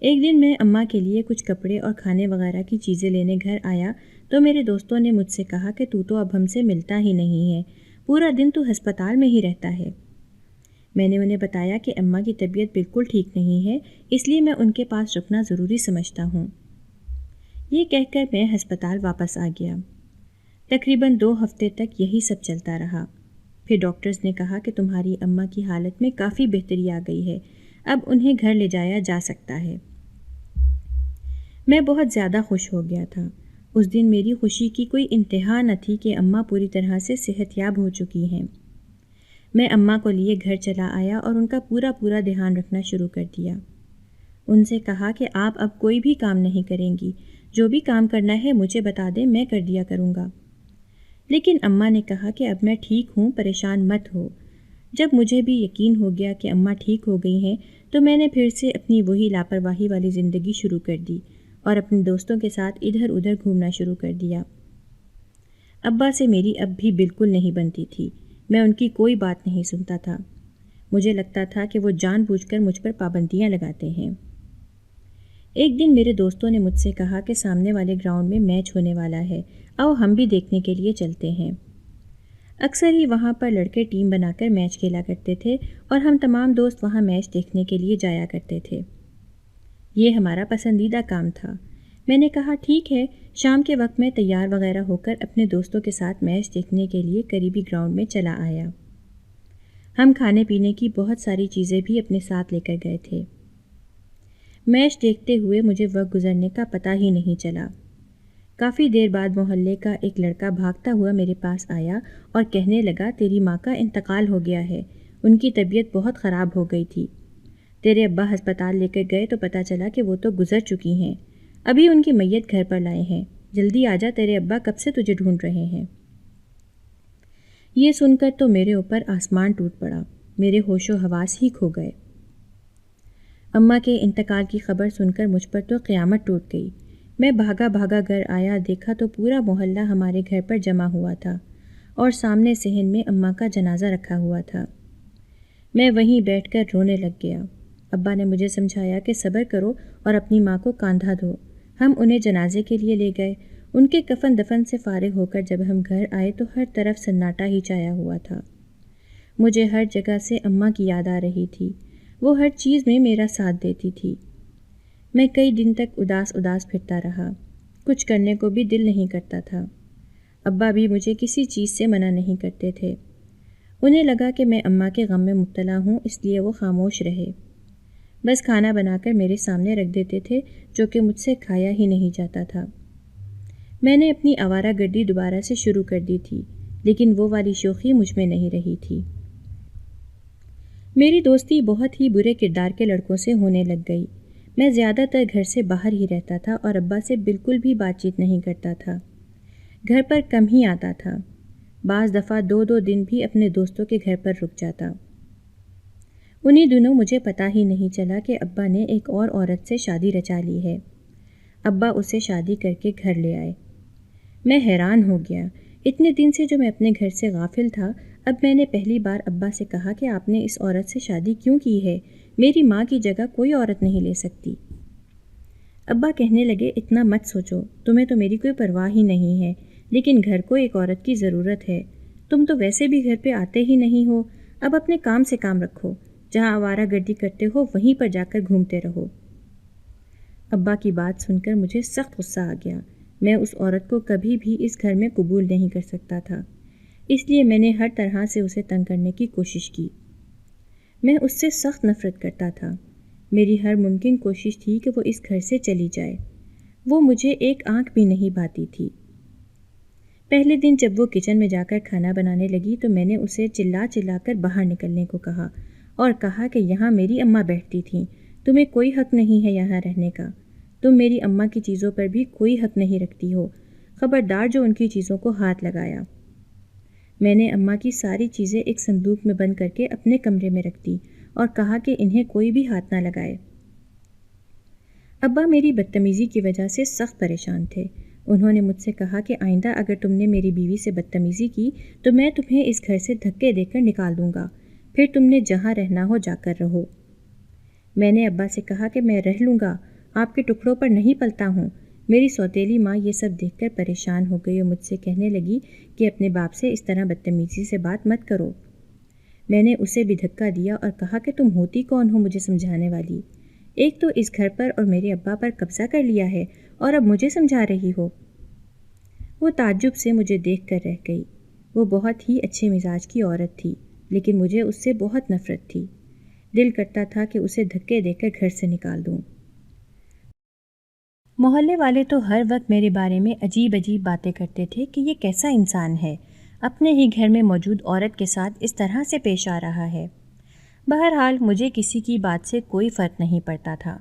ایک دن میں اماں کے لیے کچھ کپڑے اور کھانے وغیرہ کی چیزیں لینے گھر آیا تو میرے دوستوں نے مجھ سے کہا کہ تو اب ہم سے ملتا ہی نہیں ہے، پورا دن تو ہسپتال میں ہی رہتا ہے۔ میں نے انہیں بتایا کہ اماں کی طبیعت بالکل ٹھیک نہیں ہے، اس لیے میں ان کے پاس رکنا ضروری سمجھتا ہوں۔ یہ کہہ کر میں ہسپتال واپس آ گیا۔ تقریباً 2 ہفتے تک یہی سب چلتا رہا۔ پھر ڈاکٹرز نے کہا کہ تمہاری اماں کی حالت میں کافی بہتری آ گئی ہے، اب انہیں گھر لے جایا جا سکتا ہے۔ میں بہت زیادہ خوش ہو گیا تھا۔ اس دن میری خوشی کی کوئی انتہا نہ تھی کہ اماں پوری طرح سے صحت یاب ہو چکی ہیں۔ میں اماں کو لیے گھر چلا آیا اور ان کا پورا دھیان رکھنا شروع کر دیا۔ ان سے کہا کہ آپ اب کوئی بھی کام نہیں کریں گی، جو بھی کام کرنا ہے مجھے بتا دیں، میں کر دیا کروں گا۔ لیکن اماں نے کہا کہ اب میں ٹھیک ہوں، پریشان مت ہو۔ جب مجھے بھی یقین ہو گیا کہ اماں ٹھیک ہو گئی ہیں تو میں نے پھر سے اپنی وہی لاپرواہی والی زندگی شروع کر دی اور اپنے دوستوں کے ساتھ ادھر ادھر گھومنا شروع کر دیا۔ ابا سے میری اب بھی بالکل نہیں بنتی تھی، میں ان کی کوئی بات نہیں سنتا تھا۔ مجھے لگتا تھا کہ وہ جان بوجھ کر مجھ پر پابندیاں لگاتے ہیں۔ ایک دن میرے دوستوں نے مجھ سے کہا کہ سامنے والے گراؤنڈ میں میچ ہونے والا ہے، آؤ ہم بھی دیکھنے کے لیے چلتے ہیں۔ اکثر ہی وہاں پر لڑکے ٹیم بنا کر میچ کھیلا کرتے تھے اور ہم تمام دوست وہاں میچ دیکھنے کے لیے جایا کرتے تھے۔ یہ ہمارا پسندیدہ کام تھا۔ میں نے کہا ٹھیک ہے، شام کے وقت میں تیار وغیرہ ہو کر اپنے دوستوں کے ساتھ میچ دیکھنے کے لیے قریبی گراؤنڈ میں چلا آیا۔ ہم کھانے پینے کی بہت ساری چیزیں بھی اپنے ساتھ لے کر گئے تھے۔ میچ دیکھتے ہوئے مجھے وقت گزرنے کا پتہ ہی نہیں چلا۔ کافی دیر بعد محلے کا ایک لڑکا بھاگتا ہوا میرے پاس آیا اور کہنے لگا تیری ماں کا انتقال ہو گیا ہے، ان کی طبیعت بہت خراب ہو گئی تھی، تیرے ابا ہسپتال لے کر گئے تو پتہ چلا کہ وہ تو گزر چکی ہیں، ابھی ان کی میت گھر پر لائے ہیں، جلدی آجا، تیرے ابا کب سے تجھے ڈھونڈ رہے ہیں۔ یہ سن کر تو میرے اوپر آسمان ٹوٹ پڑا، میرے ہوش و حواس ہی کھو گئے۔ اماں کے انتقال کی خبر سن کر مجھ پر تو قیامت ٹوٹ گئی۔ میں بھاگا گھر آیا، دیکھا تو پورا محلہ ہمارے گھر پر جمع ہوا تھا اور سامنے صحن میں اماں کا جنازہ رکھا ہوا تھا۔ میں وہیں بیٹھ کر رونے لگ گیا۔ ابا نے مجھے سمجھایا کہ صبر کرو اور اپنی ماں کو کاندھا دو۔ ہم انہیں جنازے کے لیے لے گئے۔ ان کے کفن دفن سے فارغ ہو کر جب ہم گھر آئے تو ہر طرف سناٹا ہی چھایا ہوا تھا۔ مجھے ہر جگہ سے اماں کی یاد آ رہی تھی، وہ ہر چیز میں میرا ساتھ دیتی تھی۔ میں کئی دن تک اداس پھرتا رہا، کچھ کرنے کو بھی دل نہیں کرتا تھا۔ ابا بھی مجھے کسی چیز سے منع نہیں کرتے تھے۔ انہیں لگا کہ میں اماں کے غم میں مبتلا ہوں، اس لیے وہ خاموش رہے۔ بس کھانا بنا کر میرے سامنے رکھ دیتے تھے، جو کہ مجھ سے کھایا ہی نہیں جاتا تھا۔ میں نے اپنی آوارہ گردی دوبارہ سے شروع کر دی تھی، لیکن وہ والی شوخی مجھ میں نہیں رہی تھی۔ میری دوستی بہت ہی برے کردار کے لڑکوں سے ہونے لگ گئی۔ میں زیادہ تر گھر سے باہر ہی رہتا تھا اور ابا سے بالکل بھی بات چیت نہیں کرتا تھا، گھر پر کم ہی آتا تھا، بعض دفعہ 2 دن بھی اپنے دوستوں کے گھر پر رک جاتا۔ انہی دنوں مجھے پتہ ہی نہیں چلا کہ ابا نے ایک اور عورت سے شادی رچا لی ہے۔ ابا اسے شادی کر کے گھر لے آئے۔ میں حیران ہو گیا، اتنے دن سے جو میں اپنے گھر سے غافل تھا، اب میں نے پہلی بار ابا سے کہا کہ آپ نے اس عورت سے شادی کیوں کی ہے، میری ماں کی جگہ کوئی عورت نہیں لے سکتی۔ ابا کہنے لگے اتنا مت سوچو، تمہیں تو میری کوئی پرواہ ہی نہیں ہے، لیکن گھر کو ایک عورت کی ضرورت ہے، تم تو ویسے بھی گھر پہ آتے ہی نہیں ہو، اب اپنے کام سے کام رکھو، جہاں آوارہ گردی کرتے ہو وہیں پر جا کر گھومتے رہو۔ ابا کی بات سن کر مجھے سخت غصہ آ گیا۔ میں اس عورت کو کبھی بھی اس گھر میں قبول نہیں کر سکتا تھا، اس لیے میں نے ہر طرح سے اسے تنگ کرنے کی کوشش کی۔ میں اس سے سخت نفرت کرتا تھا۔ میری ہر ممکن کوشش تھی کہ وہ اس گھر سے چلی جائے۔ وہ مجھے ایک آنکھ بھی نہیں بھاتی تھی۔ پہلے دن جب وہ کچن میں جا کر کھانا بنانے لگی تو میں نے اسے چلا چلا کر باہر نکلنے کو کہا اور کہا کہ یہاں میری اماں بیٹھتی تھیں، تمہیں کوئی حق نہیں ہے یہاں رہنے کا، تم میری اماں کی چیزوں پر بھی کوئی حق نہیں رکھتی ہو، خبردار جو ان کی چیزوں کو ہاتھ لگایا۔ میں نے اماں کی ساری چیزیں ایک صندوق میں بند کر کے اپنے کمرے میں رکھ دی اور کہا کہ انہیں کوئی بھی ہاتھ نہ لگائے۔ ابا میری بدتمیزی کی وجہ سے سخت پریشان تھے۔ انہوں نے مجھ سے کہا کہ آئندہ اگر تم نے میری بیوی سے بدتمیزی کی تو میں تمہیں اس گھر سے دھکے دے کر نکال دوں گا، پھر تم نے جہاں رہنا ہو جا کر رہو۔ میں نے ابا سے کہا کہ میں رہ لوں گا، آپ کے ٹکڑوں پر نہیں پلتا ہوں۔ میری سوتیلی ماں یہ سب دیکھ کر پریشان ہو گئی اور مجھ سے کہنے لگی کہ اپنے باپ سے اس طرح بدتمیزی سے بات مت کرو۔ میں نے اسے بھی دھکا دیا اور کہا کہ تم ہوتی کون ہو مجھے سمجھانے والی؟ ایک تو اس گھر پر اور میرے ابا پر قبضہ کر لیا ہے اور اب مجھے سمجھا رہی ہو۔ وہ تعجب سے مجھے دیکھ کر رہ گئی۔ وہ بہت ہی اچھے مزاج کی عورت تھی، لیکن مجھے اس سے بہت نفرت تھی۔ دل کرتا تھا کہ اسے دھکے دے کر گھر سے نکال دوں۔ محلے والے تو ہر وقت میرے بارے میں عجیب عجیب باتیں کرتے تھے کہ یہ کیسا انسان ہے، اپنے ہی گھر میں موجود عورت کے ساتھ اس طرح سے پیش آ رہا ہے۔ بہرحال مجھے کسی کی بات سے کوئی فرق نہیں پڑتا تھا۔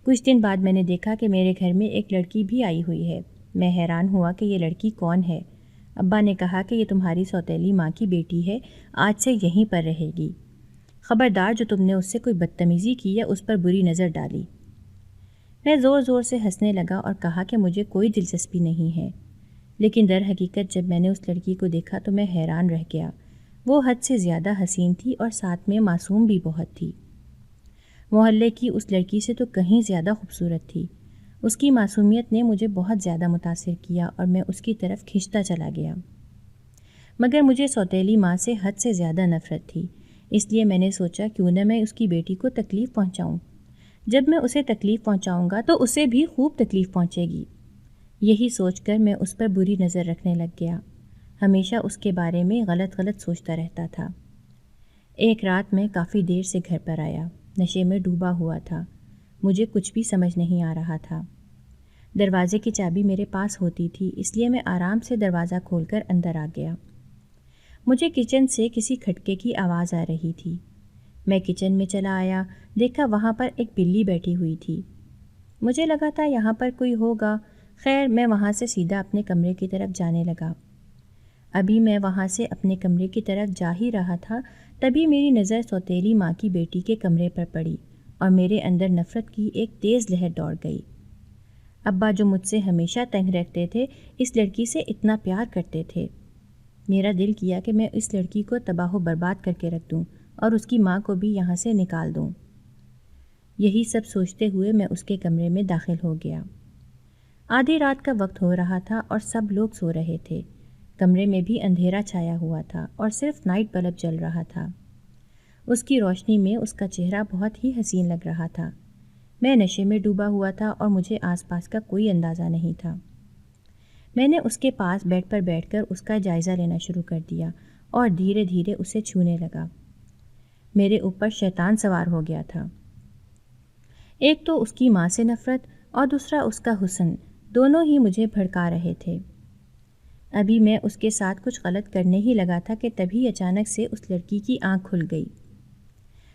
کچھ دن بعد میں نے دیکھا کہ میرے گھر میں ایک لڑکی بھی آئی ہوئی ہے۔ میں حیران ہوا کہ یہ لڑکی کون ہے۔ ابا نے کہا کہ یہ تمہاری سوتیلی ماں کی بیٹی ہے، آج سے یہیں پر رہے گی۔ خبردار جو تم نے اس سے کوئی بدتمیزی کی یا اس پر بری نظر ڈالی۔ میں زور زور سے ہنسنے لگا اور کہا کہ مجھے کوئی دلچسپی نہیں ہے، لیکن در حقیقت جب میں نے اس لڑکی کو دیکھا تو میں حیران رہ گیا۔ وہ حد سے زیادہ حسین تھی اور ساتھ میں معصوم بھی بہت تھی۔ محلے کی اس لڑکی سے تو کہیں زیادہ خوبصورت تھی۔ اس کی معصومیت نے مجھے بہت زیادہ متاثر کیا اور میں اس کی طرف کھنچتا چلا گیا۔ مگر مجھے سوتیلی ماں سے حد سے زیادہ نفرت تھی، اس لیے میں نے سوچا کیوں نہ میں اس کی بیٹی کو تکلیف پہنچاؤں۔ جب میں اسے تکلیف پہنچاؤں گا تو اسے بھی خوب تکلیف پہنچے گی۔ یہی سوچ کر میں اس پر بری نظر رکھنے لگ گیا۔ ہمیشہ اس کے بارے میں غلط غلط سوچتا رہتا تھا۔ ایک رات میں کافی دیر سے گھر پر آیا، نشے میں ڈوبا ہوا تھا۔ مجھے کچھ بھی سمجھ نہیں آ رہا تھا۔ دروازے کی چابی میرے پاس ہوتی تھی، اس لیے میں آرام سے دروازہ کھول کر اندر آ گیا۔ مجھے کچن سے کسی کھٹکے کی آواز آ رہی تھی۔ میں کچن میں چلا آیا، دیکھا وہاں پر ایک بلی بیٹھی ہوئی تھی۔ مجھے لگا تھا یہاں پر کوئی ہوگا، خیر میں وہاں سے سیدھا اپنے کمرے کی طرف جانے لگا۔ ابھی میں وہاں سے اپنے کمرے کی طرف جا ہی رہا تھا، تبھی میری نظر سوتیلی ماں کی بیٹی کے کمرے پر پڑی اور میرے اندر نفرت کی ایک تیز لہر دوڑ گئی۔ ابا جو مجھ سے ہمیشہ تنگ رکھتے تھے، اس لڑکی سے اتنا پیار کرتے تھے۔ میرا دل کیا کہ میں اس لڑکی کو تباہ و برباد کر کے رکھ دوں اور اس کی ماں کو بھی یہاں سے نکال دوں۔ یہی سب سوچتے ہوئے میں اس کے کمرے میں داخل ہو گیا۔ آدھی رات کا وقت ہو رہا تھا اور سب لوگ سو رہے تھے۔ کمرے میں بھی اندھیرا چھایا ہوا تھا اور صرف نائٹ بلب جل رہا تھا۔ اس کی روشنی میں اس کا چہرہ بہت ہی حسین لگ رہا تھا۔ میں نشے میں ڈوبا ہوا تھا اور مجھے آس پاس کا کوئی اندازہ نہیں تھا۔ میں نے اس کے پاس بیڈ پر بیٹھ کر اس کا جائزہ لینا شروع کر دیا اور دھیرے دھیرے اسے چھونے لگا۔ میرے اوپر شیطان سوار ہو گیا تھا۔ ایک تو اس کی ماں سے نفرت اور دوسرا اس کا حسن، دونوں ہی مجھے بھڑکا رہے تھے۔ ابھی میں اس کے ساتھ کچھ غلط کرنے ہی لگا تھا کہ تبھی اچانک سے اس لڑکی کی آنکھ کھل گئی۔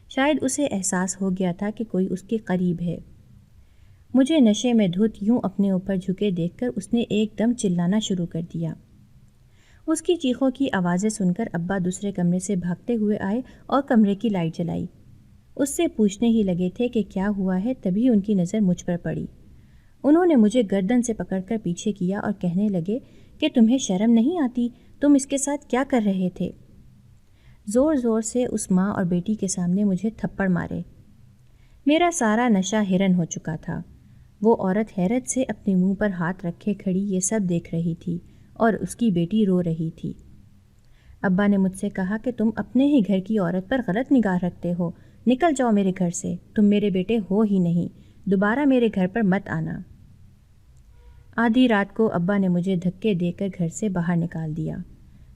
شاید اسے احساس ہو گیا تھا کہ کوئی اس کے قریب ہے۔ مجھے نشے میں دھت یوں اپنے اوپر جھکے دیکھ کر اس نے ایک دم چلانا شروع کر دیا۔ اس کی چیخوں کی آوازیں سن کر ابا دوسرے کمرے سے بھاگتے ہوئے آئے اور کمرے کی لائٹ جلائی۔ اس سے پوچھنے ہی لگے تھے کہ کیا ہوا ہے، تبھی ان کی نظر مجھ پر پڑی۔ انہوں نے مجھے گردن سے پکڑ کر پیچھے کیا اور کہنے لگے کہ تمہیں شرم نہیں آتی، تم اس کے ساتھ کیا کر رہے تھے؟ زور زور سے اس ماں اور بیٹی کے سامنے مجھے تھپڑ مارے۔ میرا سارا نشہ ہرن ہو چکا تھا۔ وہ عورت حیرت سے اپنے منہ پر ہاتھ رکھے کھڑی یہ سب دیکھ رہی تھی اور اس کی بیٹی رو رہی تھی۔ ابا نے مجھ سے کہا کہ تم اپنے ہی گھر کی عورت پر غلط نگاہ رکھتے ہو، نکل جاؤ میرے گھر سے، تم میرے بیٹے ہو ہی نہیں، دوبارہ میرے گھر پر مت آنا۔ آدھی رات کو ابا نے مجھے دھکے دے کر گھر سے باہر نکال دیا۔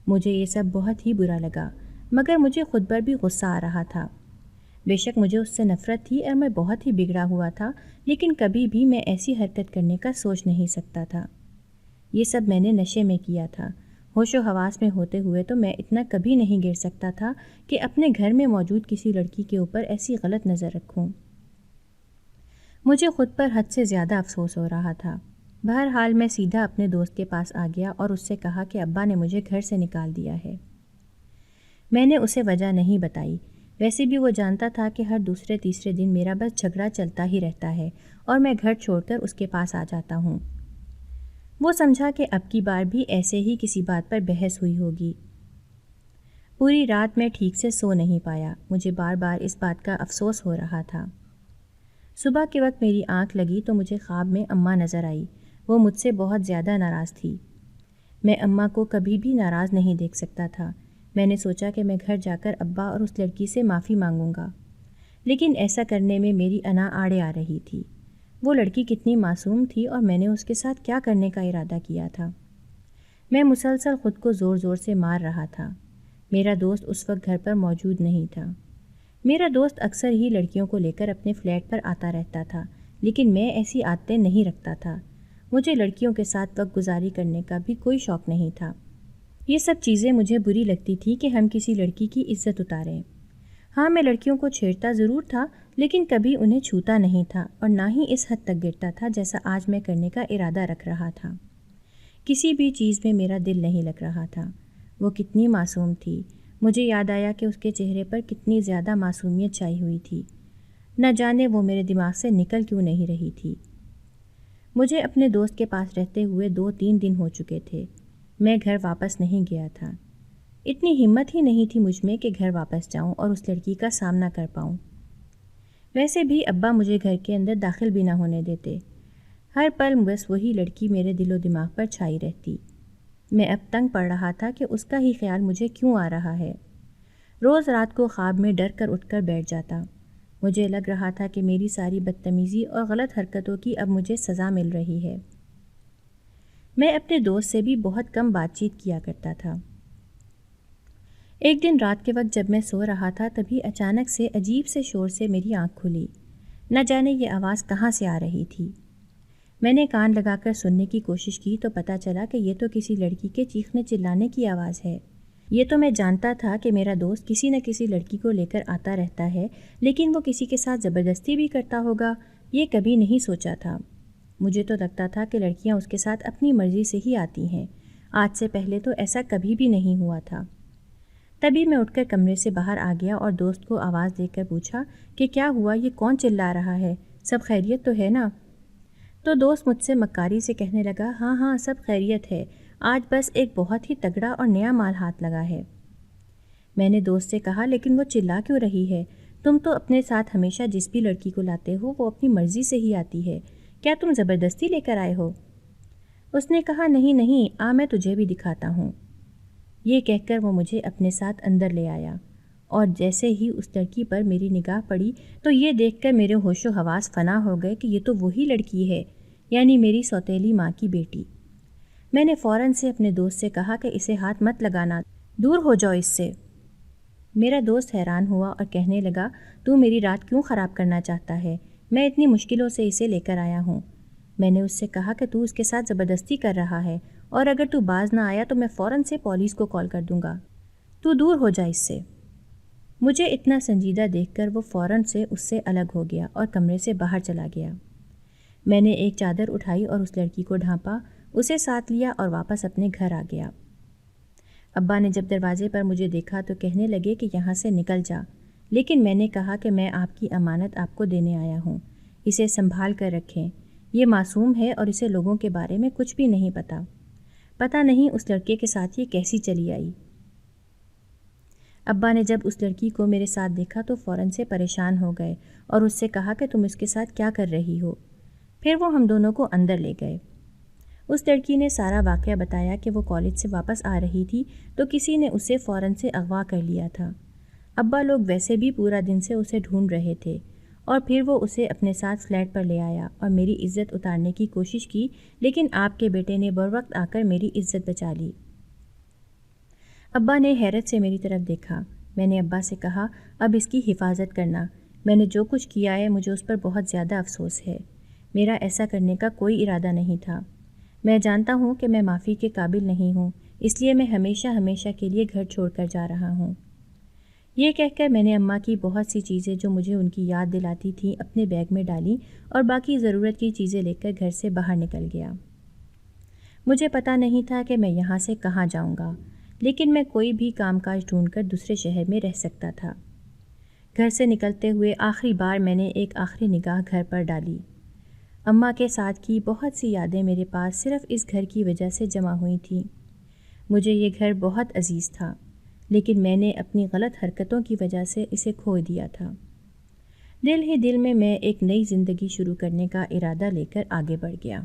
مجھے یہ سب بہت ہی برا لگا، مگر مجھے خود پر بھی غصہ آ رہا تھا۔ بے شک مجھے اس سے نفرت تھی اور میں بہت ہی بگڑا ہوا تھا، لیکن کبھی بھی میں ایسی حرکت کرنے کا سوچ نہیں سکتا تھا۔ یہ سب میں نے نشے میں کیا تھا۔ ہوش و حواس میں ہوتے ہوئے تو میں اتنا کبھی نہیں گر سکتا تھا کہ اپنے گھر میں موجود کسی لڑکی کے اوپر ایسی غلط نظر رکھوں۔ مجھے خود پر حد سے زیادہ افسوس ہو رہا تھا۔ بہرحال میں سیدھا اپنے دوست کے پاس آ گیا اور اس سے کہا کہ ابا نے مجھے گھر سے نکال دیا ہے۔ میں نے اسے وجہ نہیں بتائی، ویسے بھی وہ جانتا تھا کہ ہر دوسرے تیسرے دن میرا بس جھگڑا چلتا ہی رہتا ہے اور میں گھر چھوڑ کر اس کے پاس آ جاتا ہوں۔ وہ سمجھا کہ اب کی بار بھی ایسے ہی کسی بات پر بحث ہوئی ہوگی۔ پوری رات میں ٹھیک سے سو نہیں پایا، مجھے بار بار اس بات کا افسوس ہو رہا تھا۔ صبح کے وقت میری آنکھ لگی تو مجھے خواب میں اماں نظر آئی۔ وہ مجھ سے بہت زیادہ ناراض تھی۔ میں اماں کو کبھی بھی ناراض نہیں دیکھ سکتا تھا۔ میں نے سوچا کہ میں گھر جا کر ابا اور اس لڑکی سے معافی مانگوں گا، لیکن ایسا کرنے میں میری انا آڑے آ رہی تھی۔ وہ لڑکی کتنی معصوم تھی اور میں نے اس کے ساتھ کیا کرنے کا ارادہ کیا تھا۔ میں مسلسل خود کو زور زور سے مار رہا تھا۔ میرا دوست اس وقت گھر پر موجود نہیں تھا۔ میرا دوست اکثر ہی لڑکیوں کو لے کر اپنے فلیٹ پر آتا رہتا تھا، لیکن میں ایسی عادتیں نہیں رکھتا تھا۔ مجھے لڑکیوں کے ساتھ وقت گزاری کرنے کا بھی کوئی شوق نہیں تھا۔ یہ سب چیزیں مجھے بری لگتی تھی کہ ہم کسی لڑکی کی عزت اتاریں۔ ہاں، میں لڑکیوں کو چھیڑتا ضرور تھا، لیکن کبھی انہیں چھوتا نہیں تھا اور نہ ہی اس حد تک گرتا تھا جیسا آج میں کرنے کا ارادہ رکھ رہا تھا۔ کسی بھی چیز میں میرا دل نہیں لگ رہا تھا۔ وہ کتنی معصوم تھی۔ مجھے یاد آیا کہ اس کے چہرے پر کتنی زیادہ معصومیت چھائی ہوئی تھی۔ نہ جانے وہ میرے دماغ سے نکل کیوں نہیں رہی تھی۔ مجھے اپنے دوست کے پاس رہتے ہوئے 2-3 دن ہو چکے تھے۔ میں گھر واپس نہیں گیا تھا۔ اتنی ہمت ہی نہیں تھی مجھ میں کہ گھر واپس جاؤں اور اس لڑکی کا سامنا کر پاؤں۔ ویسے بھی ابا مجھے گھر کے اندر داخل بھی نہ ہونے دیتے۔ ہر پل بس وہی لڑکی میرے دل و دماغ پر چھائی رہتی۔ میں اب تنگ پڑ رہا تھا کہ اس کا ہی خیال مجھے کیوں آ رہا ہے۔ روز رات کو خواب میں ڈر کر اٹھ کر بیٹھ جاتا۔ مجھے لگ رہا تھا کہ میری ساری بدتمیزی اور غلط حرکتوں کی اب مجھے سزا مل رہی ہے۔ میں اپنے دوست سے بھی بہت کم بات چیت کیا کرتا تھا۔ ایک دن رات کے وقت جب میں سو رہا تھا تبھی اچانک سے عجیب سے شور سے میری آنکھ کھلی۔ نہ جانے یہ آواز کہاں سے آ رہی تھی۔ میں نے کان لگا کر سننے کی کوشش کی تو پتہ چلا کہ یہ تو کسی لڑکی کے چیخنے چلانے کی آواز ہے۔ یہ تو میں جانتا تھا کہ میرا دوست کسی نہ کسی لڑکی کو لے کر آتا رہتا ہے، لیکن وہ کسی کے ساتھ زبردستی بھی کرتا ہوگا، یہ کبھی نہیں سوچا تھا۔ مجھے تو لگتا تھا کہ لڑکیاں اس کے ساتھ اپنی مرضی سے ہی آتی ہیں۔ آج سے پہلے تو ایسا کبھی بھی نہیں ہوا تھا۔ تبھی میں اٹھ کر کمرے سے باہر آ گیا اور دوست کو آواز دے کر پوچھا کہ کیا ہوا، یہ کون چلا رہا ہے، سب خیریت تو ہے نا؟ تو دوست مجھ سے مکاری سے کہنے لگا، ہاں ہاں سب خیریت ہے، آج بس ایک بہت ہی تگڑا اور نیا مال ہاتھ لگا ہے۔ میں نے دوست سے کہا، لیکن وہ چلا کیوں رہی ہے؟ تم تو اپنے ساتھ ہمیشہ جس بھی لڑکی کو لاتے ہو وہ اپنی مرضی سے ہی آتی ہے، کیا تم زبردستی لے کر آئے ہو؟ اس نے کہا، نہیں نہیں، میں تجھے بھی دکھاتا ہوں۔ یہ کہہ کر وہ مجھے اپنے ساتھ اندر لے آیا، اور جیسے ہی اس لڑکی پر میری نگاہ پڑی تو یہ دیکھ کر میرے ہوش و حواس فنا ہو گئے کہ یہ تو وہی لڑکی ہے، یعنی میری سوتیلی ماں کی بیٹی۔ میں نے فوراً سے اپنے دوست سے کہا کہ اسے ہاتھ مت لگانا، دور ہو جاؤ اس سے۔ میرا دوست حیران ہوا اور کہنے لگا، تو میری رات کیوں خراب کرنا چاہتا ہے؟ میں اتنی مشکلوں سے اسے لے کر آیا ہوں۔ میں نے اس سے کہا کہ تو اس کے ساتھ زبردستی کر رہا ہے، اور اگر تو باز نہ آیا تو میں فوراً سے پولیس کو کال کر دوں گا، تو دور ہو جا اس سے۔ مجھے اتنا سنجیدہ دیکھ کر وہ فوراً سے اس سے الگ ہو گیا اور کمرے سے باہر چلا گیا۔ میں نے ایک چادر اٹھائی اور اس لڑکی کو ڈھانپا، اسے ساتھ لیا اور واپس اپنے گھر آ گیا۔ ابا نے جب دروازے پر مجھے دیکھا تو کہنے لگے کہ یہاں سے نکل جا، لیکن میں نے کہا کہ میں آپ کی امانت آپ کو دینے آیا ہوں، اسے سنبھال کر رکھیں، یہ معصوم ہے اور اسے لوگوں کے بارے میں کچھ بھی نہیں پتہ نہیں اس لڑکے کے ساتھ یہ کیسی چلی آئی۔ ابا نے جب اس لڑکی کو میرے ساتھ دیکھا تو فوراً سے پریشان ہو گئے اور اس سے کہا کہ تم اس کے ساتھ کیا کر رہی ہو؟ پھر وہ ہم دونوں کو اندر لے گئے۔ اس لڑکی نے سارا واقعہ بتایا کہ وہ کالج سے واپس آ رہی تھی تو کسی نے اسے فوراً سے اغوا کر لیا تھا۔ ابا لوگ ویسے بھی پورا دن سے اسے ڈھونڈ رہے تھے، اور پھر وہ اسے اپنے ساتھ فلیٹ پر لے آیا اور میری عزت اتارنے کی کوشش کی، لیکن آپ کے بیٹے نے بروقت آ کر میری عزت بچا لی۔ ابا نے حیرت سے میری طرف دیکھا۔ میں نے ابا سے کہا، اب اس کی حفاظت کرنا، میں نے جو کچھ کیا ہے مجھے اس پر بہت زیادہ افسوس ہے، میرا ایسا کرنے کا کوئی ارادہ نہیں تھا، میں جانتا ہوں کہ میں معافی کے قابل نہیں ہوں، اس لیے میں ہمیشہ ہمیشہ کے لیے گھر چھوڑ کر جا رہا ہوں۔ یہ کہہ کر میں نے اماں کی بہت سی چیزیں جو مجھے ان کی یاد دلاتی تھیں اپنے بیگ میں ڈالیں اور باقی ضرورت کی چیزیں لے کر گھر سے باہر نکل گیا۔ مجھے پتہ نہیں تھا کہ میں یہاں سے کہاں جاؤں گا، لیکن میں کوئی بھی کام کاج ڈھونڈ کر دوسرے شہر میں رہ سکتا تھا۔ گھر سے نکلتے ہوئے آخری بار میں نے ایک آخری نگاہ گھر پر ڈالی۔ اماں کے ساتھ کی بہت سی یادیں میرے پاس صرف اس گھر کی وجہ سے جمع ہوئی تھیں۔ مجھے یہ گھر بہت عزیز تھا، لیکن میں نے اپنی غلط حرکتوں کی وجہ سے اسے کھو دیا تھا۔ دل ہی دل میں ایک نئی زندگی شروع کرنے کا ارادہ لے کر آگے بڑھ گیا۔